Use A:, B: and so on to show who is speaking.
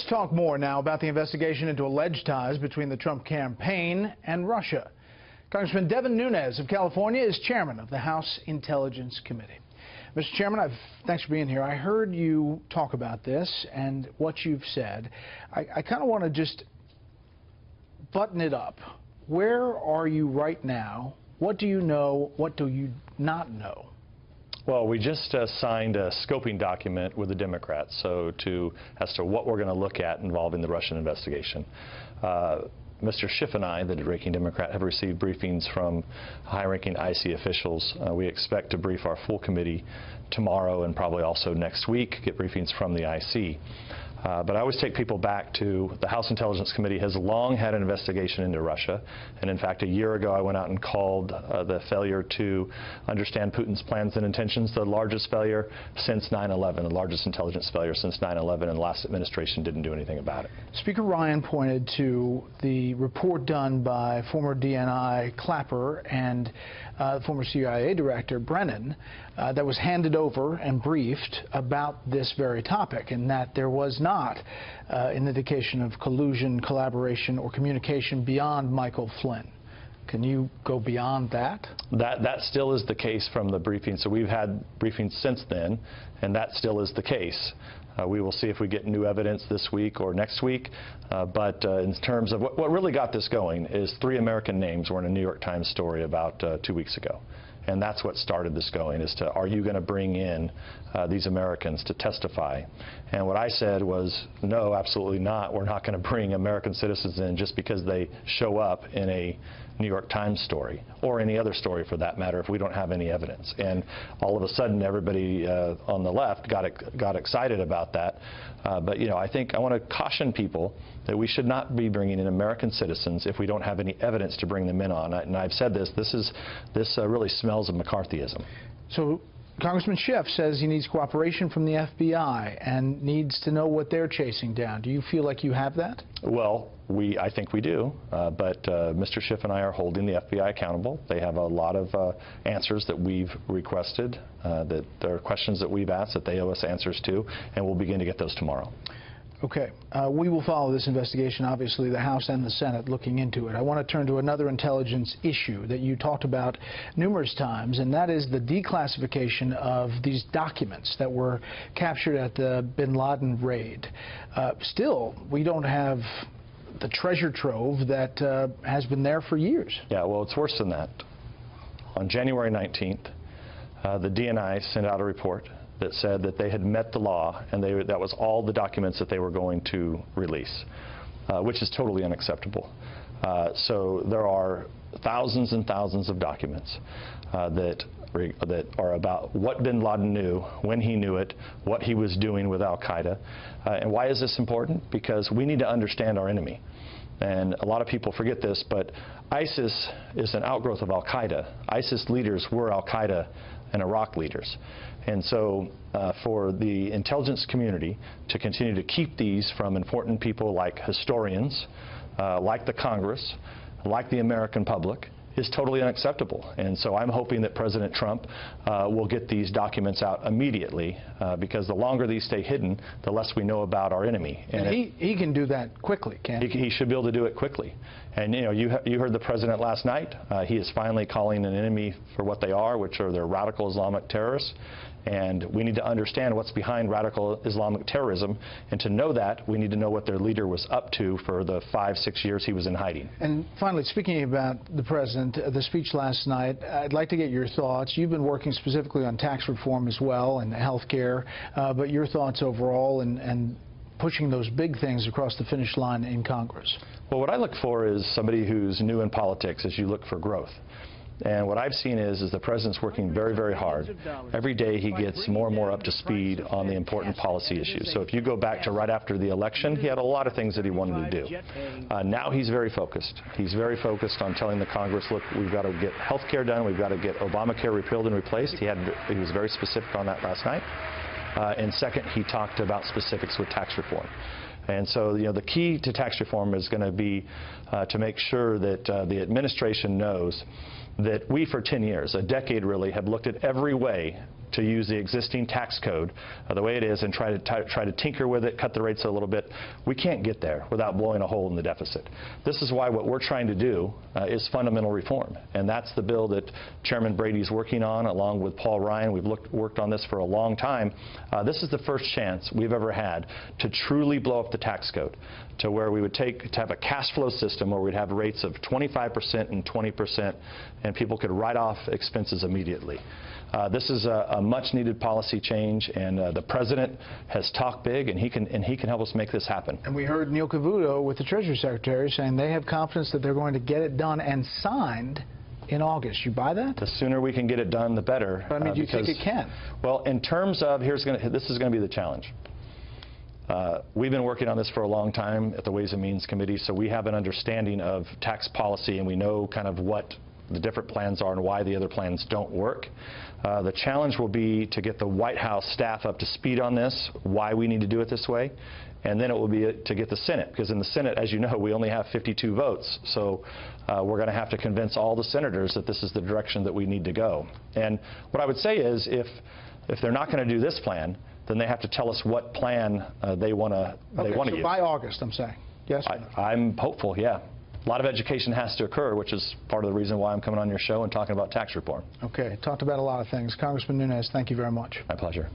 A: talk more now about the investigation into alleged ties between the Trump campaign and Russia. Congressman Devin Nunes of California is chairman of the House Intelligence Committee. Mr. Chairman, thanks for being here. I heard you talk about this and what you've said. I kind of want to just button it up. Where are you right now? What do you know? What do you not know?
B: Well, we just signed a scoping document with the Democrats as to what we're going to look at involving the Russian investigation. Mr. Schiff and I, the ranking Democrat, have received briefings from high-ranking IC officials. We expect to brief our full committee tomorrow and probably also next week, get briefings from the IC. But I always take people back to the House Intelligence Committee has long had an investigation into Russia. And in fact, a year ago, I went out and called the failure to understand Putin's plans and intentions the largest failure since 9/11, the largest intelligence failure since 9/11, and the last administration didn't do anything about it.
A: Speaker Ryan pointed to the report done by former DNI Clapper and former CIA Director Brennan that was handed over and briefed about this very topic, and that there was not an indication of collusion, collaboration, or communication beyond Michael Flynn. Can you go beyond that?
B: That still is the case from the briefing. So we've had briefings since then, and that still is the case. We will see if we get new evidence this week or next week. But in terms of what really got this going is 3 American names were in a New York Times story about 2 weeks ago. And that's what started this going, is to, are you going to bring in these Americans to testify? And what I said was, no, absolutely not. We're not going to bring American citizens in just because they show up in a New York Times story, or any other story for that matter, if we don't have any evidence. And all of a sudden, everybody on the left got excited about that. But, you know, I think I want to caution people that we should not be bringing in American citizens if we don't have any evidence to bring them in on. And I've said this really smells of McCarthyism.
A: So Congressman Schiff says he needs cooperation from the FBI and needs to know what they're chasing down. Do you feel like you have that?
B: Well, I think we do, but Mr. Schiff and I are holding the FBI accountable. They have a lot of answers that we've requested, that there are questions that we've asked that they owe us answers to, and we'll begin to get those tomorrow.
A: Okay. We will follow this investigation, obviously, the House and the Senate looking into it. I want to turn to another intelligence issue that you talked about numerous times, and that is the declassification of these documents that were captured at the bin Laden raid. Still, we don't have the treasure trove that has been there for years.
B: Yeah, well, it's worse than that. On January 19th, the DNI sent out a report that said that they had met the law, and that was all the documents that they were going to release, which is totally unacceptable. So there are thousands and thousands of documents that are about what bin Laden knew, when he knew it, what he was doing with al-Qaeda. And why is this important? Because we need to understand our enemy. And a lot of people forget this, but ISIS is an outgrowth of al-Qaeda. ISIS leaders were al-Qaeda and Iraq leaders. And so for the intelligence community to continue to keep these from important people like historians, like the Congress, like the American public, is totally unacceptable. And so I'm hoping that President Trump will get these documents out immediately, because the longer these stay hidden, the less we know about our enemy.
A: And he can do that quickly, can't he?
B: He should be able to do it quickly. And you know, you heard the president last night. He is finally calling an enemy for what they are, which are their radical Islamic terrorists. And we need to understand what's behind radical Islamic terrorism. And to know that, we need to know what their leader was up to for the 5-6 years he was in hiding.
A: And finally, speaking about the president, the speech last night, I'd like to get your thoughts. You've been working specifically on tax reform as well and health care, but your thoughts overall and pushing those big things across the finish line in Congress.
B: Well, what I look for is somebody who's new in politics as you look for growth. And what I've seen is the president's working very, very hard. Every day he gets more and more up to speed on the important policy issues. So if you go back to right after the election, he had a lot of things that he wanted to do. Now he's very focused. He's very focused on telling the Congress, look, we've got to get health care done. We've got to get Obamacare repealed and replaced. He was very specific on that last night. And second, he talked about specifics with tax reform. And so, you know, the key to tax reform is going to be to make sure that the administration knows that we, for 10 years, a decade really, have looked at every way to use the existing tax code the way it is and try to tinker with it, cut the rates a little bit. We can't get there without blowing a hole in the deficit. This is why what we're trying to do is fundamental reform, and that's the bill that Chairman Brady's working on along with Paul Ryan. We've worked on this for a long time. This is the first chance we've ever had to truly blow up the tax code to where we would have a cash flow system where we'd have rates of 25% and 20%, and people could write off expenses immediately. This is a much-needed policy change, and the President has talked big, and he can help us make this happen.
A: And we heard Neil Cavuto with the Treasury Secretary saying they have confidence that they're going to get it done and signed in August. You buy that?
B: The sooner we can get it done, the better.
A: But I mean, do you think it can?
B: Well, in terms of this is going to be the challenge. We've been working on this for a long time at the Ways and Means Committee, so we have an understanding of tax policy, and we know kind of what the different plans are and why the other plans don't work. The challenge will be to get the White House staff up to speed on this, why we need to do it this way, and then it will be to get the Senate, because in the Senate, as you know, we only have 52 votes, so we're going to have to convince all the senators that this is the direction that we need to go. And what I would say is if they're not going to do this plan, then they have to tell us what plan they want to use.
A: By August, I'm saying. Yes?
B: I'm hopeful, yeah. A lot of education has to occur, which is part of the reason why I'm coming on your show and talking about tax reform.
A: Okay. Talked about a lot of things. Congressman Nunes, thank you very much.
B: My pleasure.